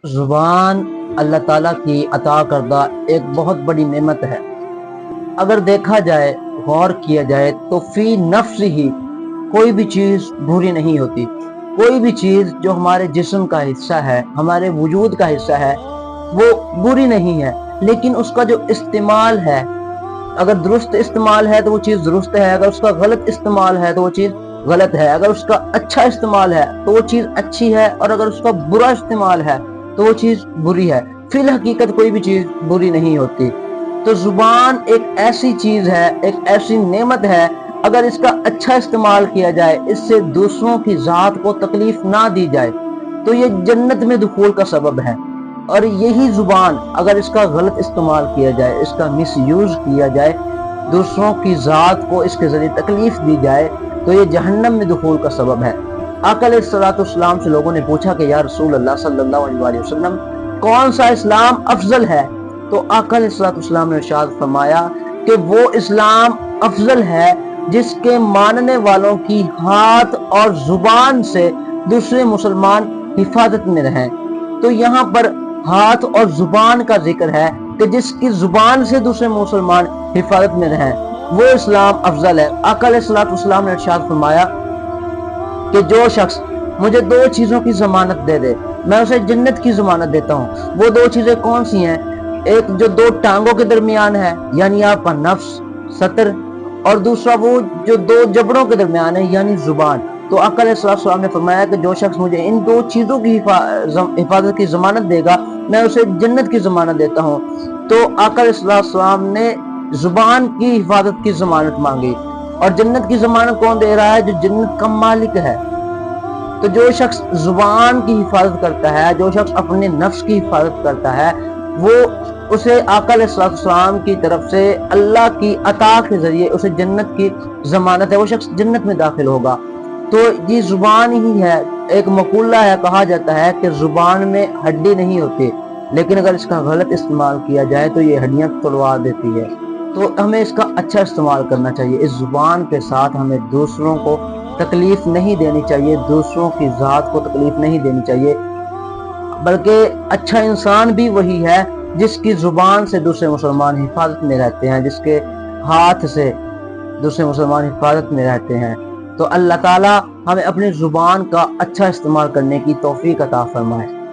زبان اللہ تعالیٰ کی عطا کردہ ایک بہت بڑی نعمت ہے۔ اگر دیکھا جائے، غور کیا جائے تو فی نفس ہی کوئی بھی چیز بری نہیں ہوتی۔ کوئی بھی چیز جو ہمارے جسم کا حصہ ہے، ہمارے وجود کا حصہ ہے، وہ بری نہیں ہے، لیکن اس کا جو استعمال ہے، اگر درست استعمال ہے تو وہ چیز درست ہے، اگر اس کا غلط استعمال ہے تو وہ چیز غلط ہے، اگر اس کا اچھا استعمال ہے تو وہ چیز اچھی ہے، اور اگر اس کا برا استعمال ہے تو وہ چیز بری ہے۔ فی الحقیقت کوئی بھی چیز بری نہیں ہوتی۔ تو زبان ایک ایسی چیز ہے، ایک ایسی نعمت ہے، اگر اس کا اچھا استعمال کیا جائے، اس سے دوسروں کی ذات کو تکلیف نہ دی جائے، تو یہ جنت میں دخول کا سبب ہے۔ اور یہی زبان اگر اس کا غلط استعمال کیا جائے، اس کا مس یوز کیا جائے، دوسروں کی ذات کو اس کے ذریعے تکلیف دی جائے، تو یہ جہنم میں دخول کا سبب ہے۔ آقا علیہ الصلوۃ والسلام سے لوگوں نے پوچھا کہ یا رسول اللہ صلی اللہ علیہ وسلم، کون سا اسلام افضل ہے؟ تو آقا علیہ الصلوۃ والسلام نے ارشاد فرمایا کہ وہ اسلام افضل ہے جس کے ماننے والوں کی ہاتھ اور زبان سے دوسرے مسلمان حفاظت میں رہیں۔ تو یہاں پر ہاتھ اور زبان کا ذکر ہے کہ جس کی زبان سے دوسرے مسلمان حفاظت میں رہیں، وہ اسلام افضل ہے۔ آقا علیہ الصلوۃ والسلام نے ارشاد فرمایا کہ جو شخص مجھے دو چیزوں کی ضمانت دے دے، میں اسے جنت کی ضمانت دیتا ہوں۔ وہ دو چیزیں کون سی ہیں؟ ایک جو دو ٹانگوں کے درمیان ہے، یعنی آپ کا نفس، سطر، اور دوسرا وہ جو دو جبڑوں کے درمیان ہے، یعنی زبان۔ تو آقا علیہ السلام نے فرمایا کہ جو شخص مجھے ان دو چیزوں کی حفاظت کی ضمانت دے گا، میں اسے جنت کی ضمانت دیتا ہوں۔ تو آقا علیہ السلام نے زبان کی حفاظت کی ضمانت مانگی، اور جنت کی ضمانت کون دے رہا ہے؟ جو جنت کا مالک ہے۔ تو جو شخص زبان کی حفاظت کرتا ہے، جو شخص اپنے نفس کی حفاظت کرتا ہے، وہ اسے آقا علیہ السلام کی طرف سے اللہ کی عطا کے ذریعے اسے جنت کی ضمانت ہے، وہ شخص جنت میں داخل ہوگا۔ تو یہ زبان ہی ہے۔ ایک مقولہ ہے، کہا جاتا ہے کہ زبان میں ہڈی نہیں ہوتی، لیکن اگر اس کا غلط استعمال کیا جائے تو یہ ہڈیاں توڑوا دیتی ہے۔ تو ہمیں اس کا اچھا استعمال کرنا چاہیے۔ اس زبان کے ساتھ ہمیں دوسروں کو تکلیف نہیں دینی چاہیے، دوسروں کی ذات کو تکلیف نہیں دینی چاہیے، بلکہ اچھا انسان بھی وہی ہے جس کی زبان سے دوسرے مسلمان حفاظت میں رہتے ہیں، جس کے ہاتھ سے دوسرے مسلمان حفاظت میں رہتے ہیں۔ تو اللہ تعالیٰ ہمیں اپنی زبان کا اچھا استعمال کرنے کی توفیق عطا فرمائے۔